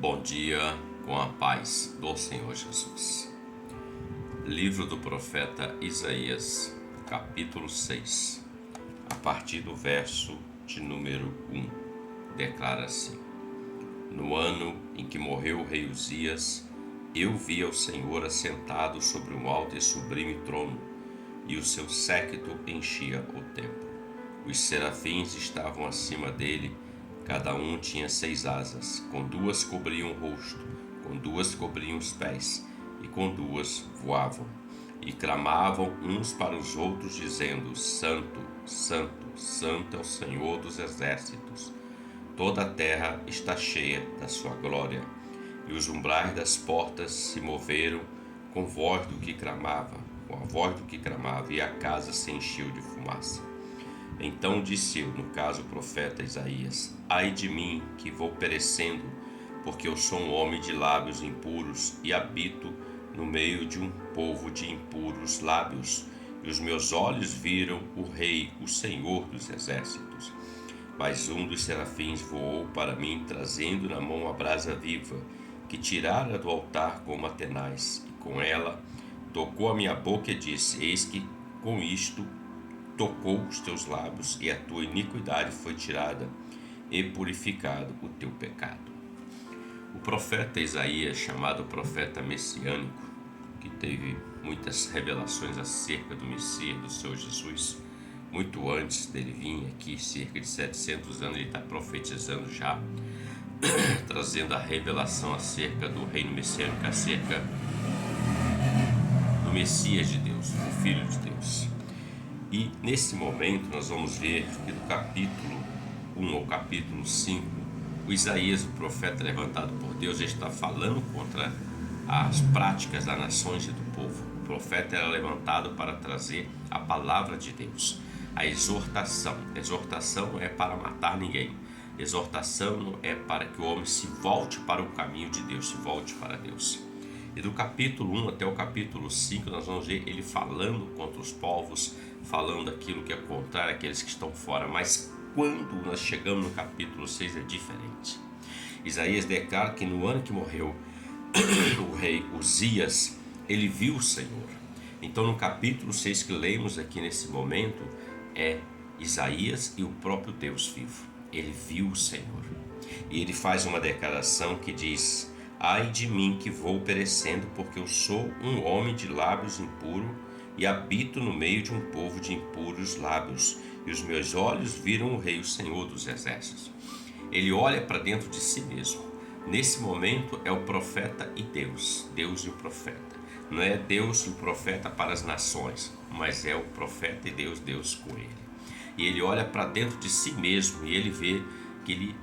Bom dia, com a paz do Senhor Jesus. Livro do profeta Isaías, capítulo 6, a partir do verso de número 1, declara assim: No ano em que morreu o rei Uzias, eu vi ao Senhor assentado sobre um alto e sublime trono, e o seu séquito enchia o templo. Os serafins estavam acima dele. Cada um tinha 6 asas, com 2 cobriam o rosto, com 2 cobriam os pés, e com 2 voavam. E clamavam uns para os outros, dizendo: Santo, Santo, Santo é o Senhor dos exércitos. Toda a terra está cheia da sua glória. E os umbrais das portas se moveram com a voz do que clamava, e a casa se encheu de fumaça. Então disse eu, no caso o profeta Isaías: Ai de mim, que vou perecendo, porque eu sou um homem de lábios impuros e habito no meio de um povo de impuros lábios, e os meus olhos viram o Rei, o Senhor dos exércitos. Mas um dos serafins voou para mim, trazendo na mão a brasa viva, que tirara do altar com uma tenaz, e com ela tocou a minha boca e disse: Eis que com isto tocou os teus lábios, e a tua iniquidade foi tirada, e purificado o teu pecado. O profeta Isaías, chamado profeta messiânico, que teve muitas revelações acerca do Messias, do Senhor Jesus, muito antes dele vir aqui, cerca de 700 anos, ele está profetizando já, trazendo a revelação acerca do reino messiânico, acerca do Messias de Deus, o Filho de Deus. E nesse momento nós vamos ver que do capítulo 1 ao capítulo 5, o Isaías, o profeta levantado por Deus, está falando contra as práticas das nações e do povo. O profeta era levantado para trazer a palavra de Deus, a exortação. Exortação é para matar ninguém. Exortação é para que o homem se volte para o caminho de Deus, se volte para Deus. E do capítulo 1 até o capítulo 5 nós vamos ver ele falando contra os povos, falando aquilo que é contrário àqueles que estão fora. Mas quando nós chegamos no capítulo 6 é diferente. Isaías declara que no ano que morreu o rei Uzias, ele viu o Senhor. Então no capítulo 6 que lemos aqui nesse momento é Isaías e o próprio Deus vivo. Ele viu o Senhor. E ele faz uma declaração que diz: Ai de mim, que vou perecendo, porque eu sou um homem de lábios impuros e habito no meio de um povo de impuros lábios, e os meus olhos viram o Rei, o Senhor dos exércitos. Ele olha para dentro de si mesmo. Nesse momento é o profeta e Deus, Deus e o profeta. Não é Deus e o profeta para as nações, mas é o profeta e Deus, Deus com ele. E ele olha para dentro de si mesmo e ele vê que ele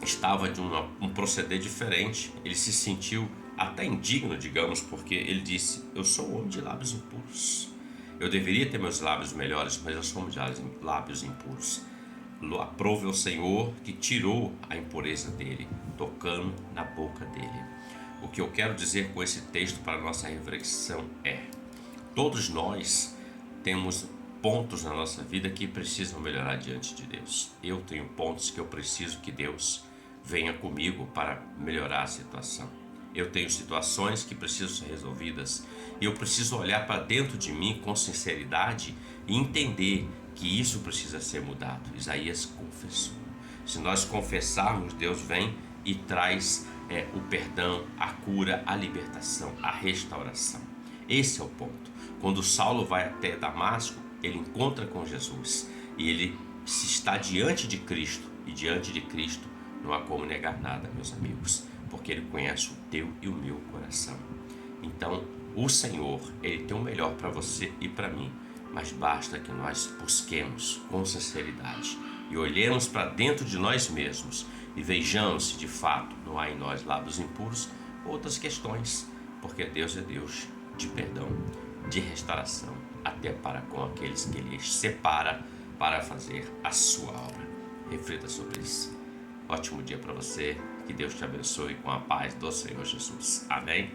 estava de um proceder diferente. Ele se sentiu até indigno, digamos, porque ele disse: eu sou um homem de lábios impuros. Eu deveria ter meus lábios melhores, mas eu sou um homem de lábios impuros. Aprove ao Senhor que tirou a impureza dele, tocando na boca dele. O que eu quero dizer com esse texto para a nossa reflexão é: todos nós temos pontos na nossa vida que precisam melhorar diante de Deus. Eu tenho pontos que eu preciso que Deus venha comigo para melhorar a situação. Eu tenho situações que precisam ser resolvidas e eu preciso olhar para dentro de mim com sinceridade e entender que isso precisa ser mudado. Isaías confessou. Se nós confessarmos, Deus vem e traz o perdão, a cura, a libertação, a restauração. Esse é o ponto. Quando Saulo vai até Damasco, ele encontra com Jesus e ele se está diante de Cristo, e diante de Cristo não há como negar nada, meus amigos, porque ele conhece o teu e o meu coração. Então o Senhor, ele tem o melhor para você e para mim, mas basta que nós busquemos com sinceridade e olhemos para dentro de nós mesmos e vejamos se de fato não há em nós lábios impuros ou outras questões, porque Deus é Deus de perdão, de restauração, até para com aqueles que Ele separa para fazer a sua obra. Reflita sobre isso. Ótimo dia para você, que Deus te abençoe com a paz do Senhor Jesus. Amém?